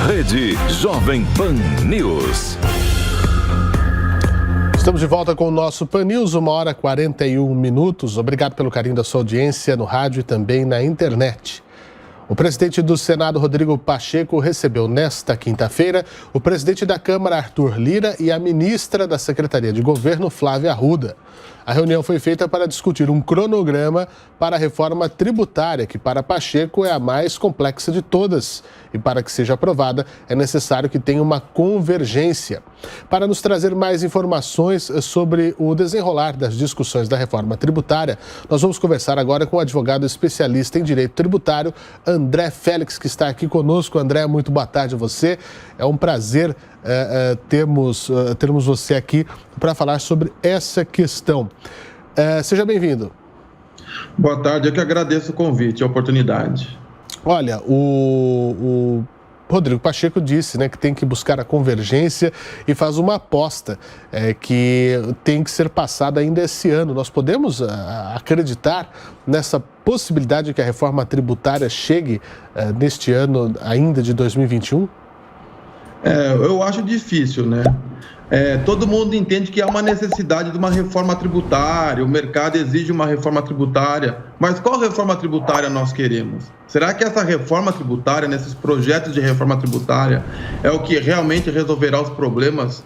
Rede Jovem Pan News. Estamos de volta com o nosso Pan News, 1h41. Obrigado pelo carinho da sua audiência no rádio e também na internet. O presidente do Senado, Rodrigo Pacheco, recebeu nesta quinta-feira o presidente da Câmara, Arthur Lira, e a ministra da Secretaria de Governo, Flávia Arruda. A reunião foi feita para discutir um cronograma para a reforma tributária, que para Pacheco é a mais complexa de todas. E para que seja aprovada, é necessário que tenha uma convergência. Para nos trazer mais informações sobre o desenrolar das discussões da reforma tributária, nós vamos conversar agora com o advogado especialista em direito tributário, André Félix, que está aqui conosco. André, muito boa tarde a você. É um prazer termos você aqui para falar sobre essa questão. Seja bem-vindo. Boa tarde, eu que agradeço o convite, a oportunidade. Olha, o Rodrigo Pacheco disse, né, que tem que buscar a convergência e faz uma aposta que tem que ser passada ainda esse ano. Nós podemos acreditar nessa possibilidade de que a reforma tributária chegue neste ano ainda de 2021? Eu acho difícil, né? Todo mundo entende que há uma necessidade de uma reforma tributária, o mercado exige uma reforma tributária, mas qual reforma tributária nós queremos? Será que essa reforma tributária, nesses projetos de reforma tributária, é o que realmente resolverá os problemas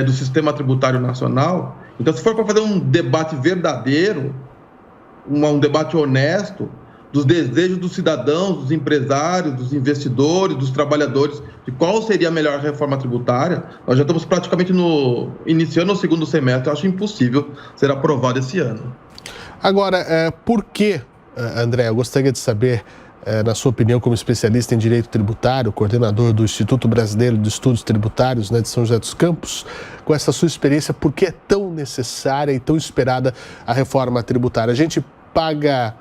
do sistema tributário nacional? Então, se for para fazer um debate verdadeiro, um debate honesto, dos desejos dos cidadãos, dos empresários, dos investidores, dos trabalhadores, de qual seria a melhor reforma tributária, nós já estamos praticamente iniciando o segundo semestre. Eu acho impossível ser aprovado esse ano. Agora, por que, André, eu gostaria de saber, na sua opinião, como especialista em direito tributário, coordenador do Instituto Brasileiro de Estudos Tributários, né, de São José dos Campos, com essa sua experiência, por que é tão necessária e tão esperada a reforma tributária? A gente paga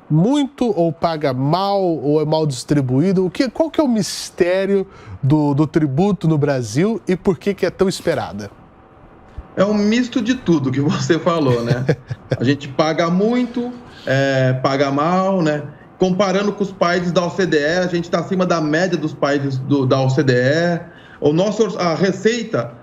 muito ou paga mal ou é mal distribuído? Qual que é o mistério do tributo no Brasil e por que é tão esperada? É um misto de tudo que você falou, né? A gente paga muito, paga mal, né? Comparando com os países da OCDE, a gente está acima da média dos países da OCDE.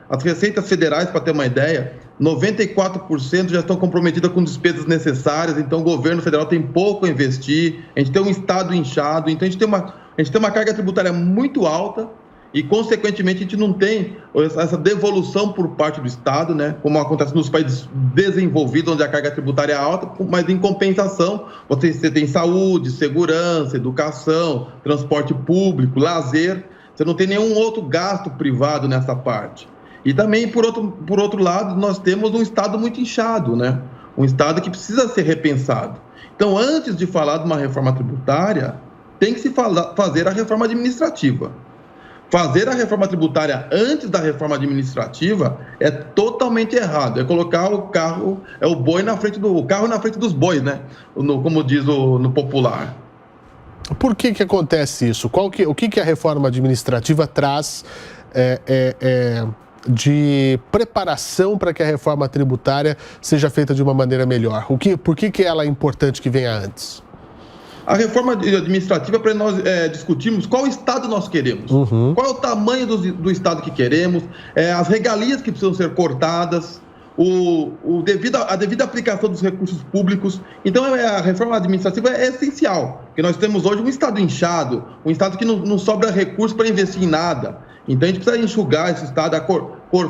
As receitas federais, para ter uma ideia, 94% já estão comprometidas com despesas necessárias, então o governo federal tem pouco a investir, a gente tem um Estado inchado, então a gente tem uma carga tributária muito alta e, consequentemente, a gente não tem essa devolução por parte do Estado, né? Como acontece nos países desenvolvidos, onde a carga tributária é alta, mas em compensação você tem saúde, segurança, educação, transporte público, lazer, você não tem nenhum outro gasto privado nessa parte. E também, por outro lado, nós temos um Estado muito inchado, né? Um Estado que precisa ser repensado. Então, antes de falar de uma reforma tributária, tem que se fazer a reforma administrativa. Fazer a reforma tributária antes da reforma administrativa é totalmente errado. É colocar o carro na frente dos bois, né? Como diz no popular. Por que acontece isso? O que a reforma administrativa traz de preparação para que a reforma tributária seja feita de uma maneira melhor? Por que ela é importante que venha antes? A reforma administrativa é para nós discutirmos qual Estado nós queremos, qual é o tamanho do Estado que queremos, as regalias que precisam ser cortadas, a devida aplicação dos recursos públicos. Então, a reforma administrativa é essencial, porque nós temos hoje um Estado inchado, um Estado que não sobra recurso para investir em nada. Então, a gente precisa enxugar esse Estado,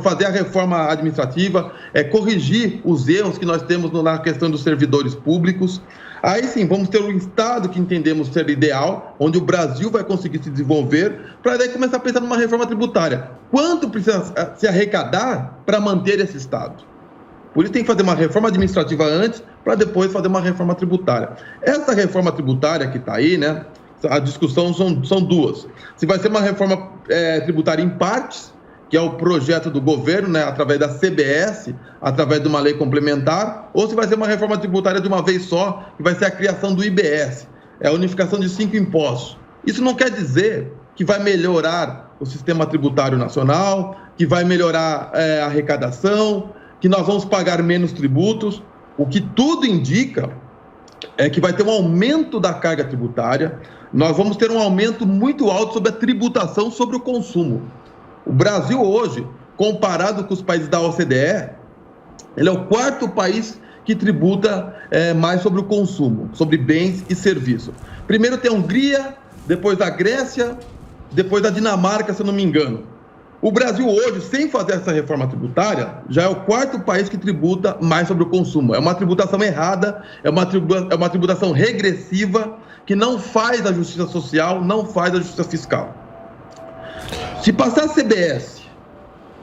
fazer a reforma administrativa, corrigir os erros que nós temos na questão dos servidores públicos. Aí sim, vamos ter um Estado que entendemos ser ideal, onde o Brasil vai conseguir se desenvolver, para daí começar a pensar numa reforma tributária. Quanto precisa se arrecadar para manter esse Estado? Por isso tem que fazer uma reforma administrativa antes, para depois fazer uma reforma tributária. Essa reforma tributária que está aí, né? A discussão são duas. Se vai ser uma reforma tributária em partes, que é o projeto do governo, né, através da CBS, através de uma lei complementar, ou se vai ser uma reforma tributária de uma vez só, que vai ser a criação do IBS, a unificação de 5 impostos. Isso não quer dizer que vai melhorar o sistema tributário nacional, que vai melhorar a arrecadação, que nós vamos pagar menos tributos. O que tudo indica é que vai ter um aumento da carga tributária. Nós vamos ter um aumento muito alto sobre a tributação sobre o consumo. O Brasil hoje, comparado com os países da OCDE, ele é o 4º país que tributa mais sobre o consumo, sobre bens e serviços. Primeiro tem a Hungria, depois a Grécia, depois a Dinamarca, se eu não me engano. O Brasil hoje, sem fazer essa reforma tributária, já é o 4º país que tributa mais sobre o consumo. É uma tributação errada, é uma tributação regressiva, que não faz a justiça social, não faz a justiça fiscal. Se passar a CBS,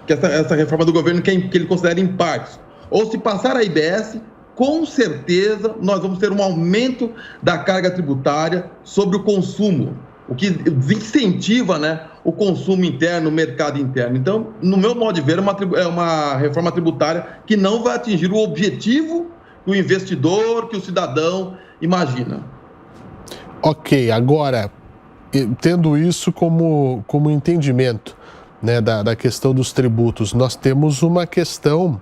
que essa reforma do governo que ele considera em partes, ou se passar a IBS, com certeza nós vamos ter um aumento da carga tributária sobre o consumo, o que desincentiva, né, o consumo interno, o mercado interno. Então, no meu modo de ver, é uma reforma tributária que não vai atingir o objetivo que o investidor, que o cidadão imagina. Ok, agora, tendo isso como entendimento, né, da questão dos tributos, nós temos uma questão,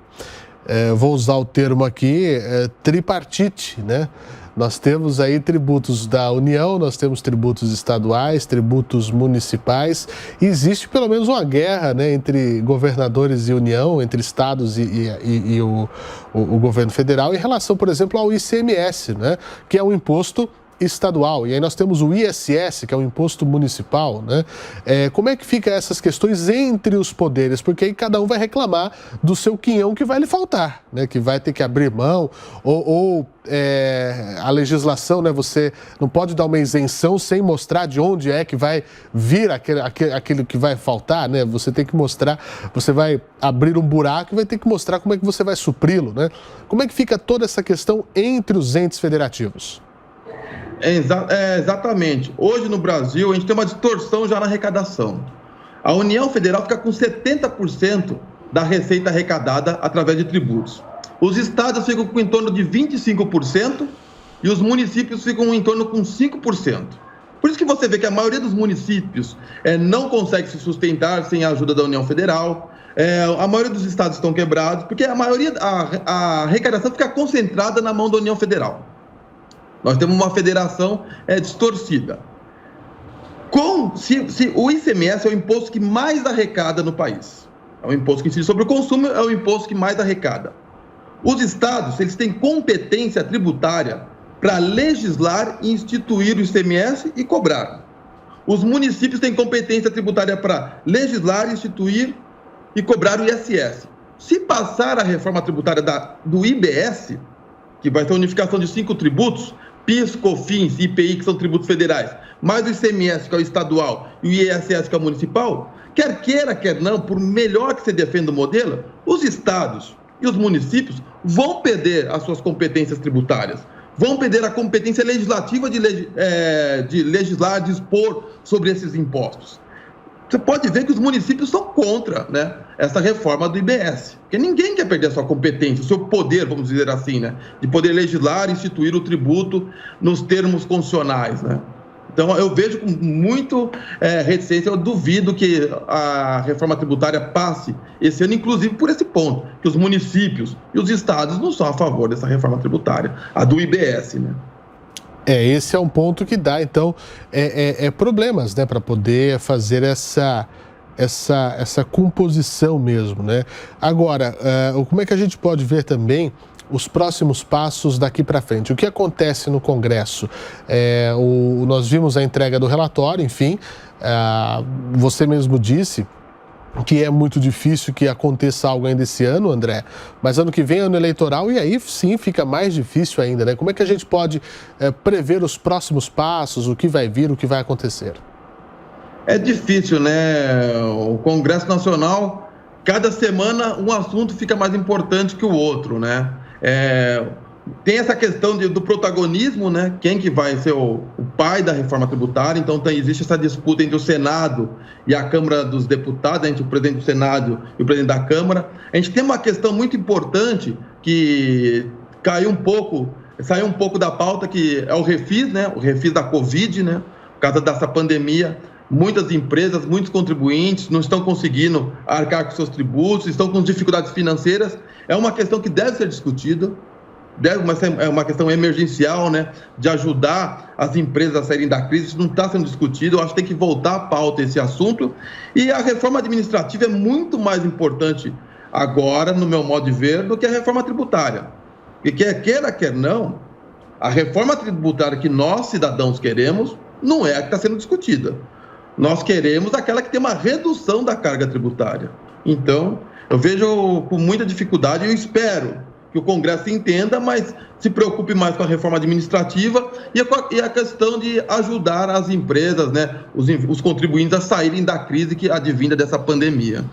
vou usar o termo aqui, tripartite, né? Nós temos aí tributos da União, nós temos tributos estaduais, tributos municipais. E existe pelo menos uma guerra, né, entre governadores e União, entre estados e o governo federal, em relação, por exemplo, ao ICMS, né, que é um imposto estadual. E aí nós temos o ISS, que é o imposto municipal, né? Como é que fica essas questões entre os poderes? Porque aí cada um vai reclamar do seu quinhão que vai lhe faltar, né? Que vai ter que abrir mão, ou a legislação, né? Você não pode dar uma isenção sem mostrar de onde é que vai vir aquele que vai faltar, né? Você tem que mostrar, você vai abrir um buraco e vai ter que mostrar como é que você vai supri-lo, né? Como é que fica toda essa questão entre os entes federativos? Exatamente. Hoje no Brasil, a gente tem uma distorção já na arrecadação. A União Federal fica com 70% da receita arrecadada através de tributos. Os estados ficam com em torno de 25% e os municípios ficam em torno com 5%. Por isso que você vê que a maioria dos municípios não consegue se sustentar sem a ajuda da União Federal. A maioria dos estados estão quebrados, porque a arrecadação fica concentrada na mão da União Federal. Nós temos uma federação distorcida. Se o ICMS é o imposto que mais arrecada no país, é o imposto que incide sobre o consumo, é o imposto que mais arrecada. Os estados, eles têm competência tributária para legislar e instituir o ICMS e cobrar. Os municípios têm competência tributária para legislar, instituir e cobrar o ISS. Se passar a reforma tributária do IBS, que vai ter a unificação de 5 tributos, PIS, COFINS, IPI, que são tributos federais, mais o ICMS, que é o estadual, e o ISS, que é o municipal, quer queira, quer não, por melhor que você defenda o modelo, os estados e os municípios vão perder as suas competências tributárias, vão perder a competência legislativa de legislar, de expor sobre esses impostos. Você pode ver que os municípios são contra, né, essa reforma do IBS, porque ninguém quer perder a sua competência, o seu poder, vamos dizer assim, né, de poder legislar e instituir o tributo nos termos constitucionais, né. Então, eu vejo com muito reticência, eu duvido que a reforma tributária passe esse ano, inclusive por esse ponto, que os municípios e os estados não são a favor dessa reforma tributária, a do IBS, né. Esse é um ponto que dá, então, problemas, né, para poder fazer essa composição mesmo, né? Agora, como é que a gente pode ver também os próximos passos daqui para frente? O que acontece no Congresso? Nós vimos a entrega do relatório, enfim, você mesmo disse que é muito difícil que aconteça algo ainda esse ano, André, mas ano que vem é ano eleitoral e aí sim fica mais difícil ainda, né? Como é que a gente pode prever os próximos passos, o que vai vir, o que vai acontecer? É difícil, né? O Congresso Nacional, cada semana um assunto fica mais importante que o outro, né? Tem essa questão do protagonismo, né? Quem que vai ser o pai da reforma tributária? Então existe essa disputa entre o Senado e a Câmara dos Deputados, entre o presidente do Senado e o presidente da Câmara. A gente tem uma questão muito importante que saiu um pouco da pauta, que é o refis, né? O refis da Covid, né? Por causa dessa pandemia, muitas empresas, muitos contribuintes não estão conseguindo arcar com seus tributos, estão com dificuldades financeiras. É uma questão que deve ser discutida. é uma questão emergencial, né, de ajudar as empresas a saírem da crise. Isso não está sendo discutido. Eu acho que tem que voltar à pauta esse assunto. E a reforma administrativa é muito mais importante agora, no meu modo de ver, do que a reforma tributária. E quer não, a reforma tributária que nós, cidadãos, queremos não é a que está sendo discutida. Nós queremos aquela que tem uma redução da carga tributária. Então, eu vejo com muita dificuldade e eu espero que o Congresso entenda, mas se preocupe mais com a reforma administrativa e a questão de ajudar as empresas, né, os contribuintes a saírem da crise que advinda dessa pandemia.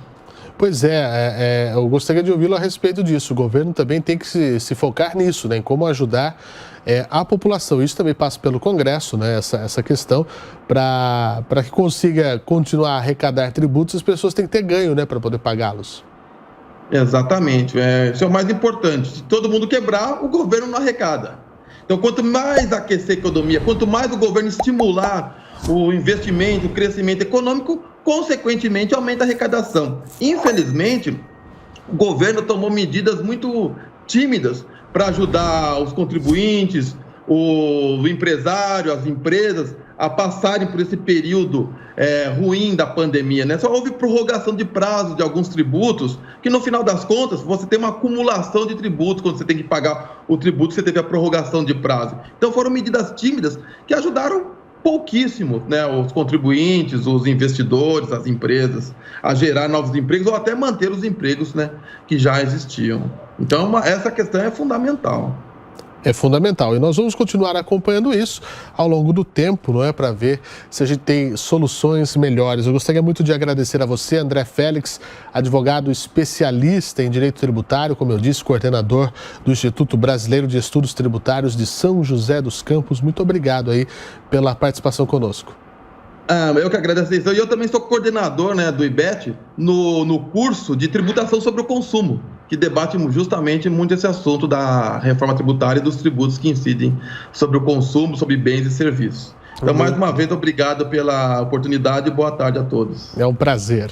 Pois eu gostaria de ouvi-lo a respeito disso. O governo também tem que se focar nisso, né, em como ajudar a população. Isso também passa pelo Congresso, né, essa questão, para que consiga continuar a arrecadar tributos, as pessoas têm que ter ganho, né, para poder pagá-los. Exatamente, isso é o mais importante. Se todo mundo quebrar, o governo não arrecada. Então, quanto mais aquecer a economia, quanto mais o governo estimular o investimento, o crescimento econômico, consequentemente aumenta a arrecadação. Infelizmente, o governo tomou medidas muito tímidas para ajudar os contribuintes, o empresário, as empresas a passarem por esse período ruim da pandemia, né? Só houve prorrogação de prazo de alguns tributos, que no final das contas você tem uma acumulação de tributos quando você tem que pagar o tributo, você teve a prorrogação de prazo. Então foram medidas tímidas que ajudaram pouquíssimo, né, os contribuintes, os investidores, as empresas a gerar novos empregos ou até manter os empregos, né, que já existiam. Então essa questão é fundamental. É fundamental e nós vamos continuar acompanhando isso ao longo do tempo, não é, para ver se a gente tem soluções melhores. Eu gostaria muito de agradecer a você, André Félix, advogado especialista em direito tributário, como eu disse, coordenador do Instituto Brasileiro de Estudos Tributários de São José dos Campos. Muito obrigado aí pela participação conosco. Eu que agradeço isso. E eu também sou coordenador, né, do IBET no curso de tributação sobre o consumo, que debate justamente muito esse assunto da reforma tributária e dos tributos que incidem sobre o consumo, sobre bens e serviços. Então, mais uma vez, obrigado pela oportunidade e boa tarde a todos. É um prazer.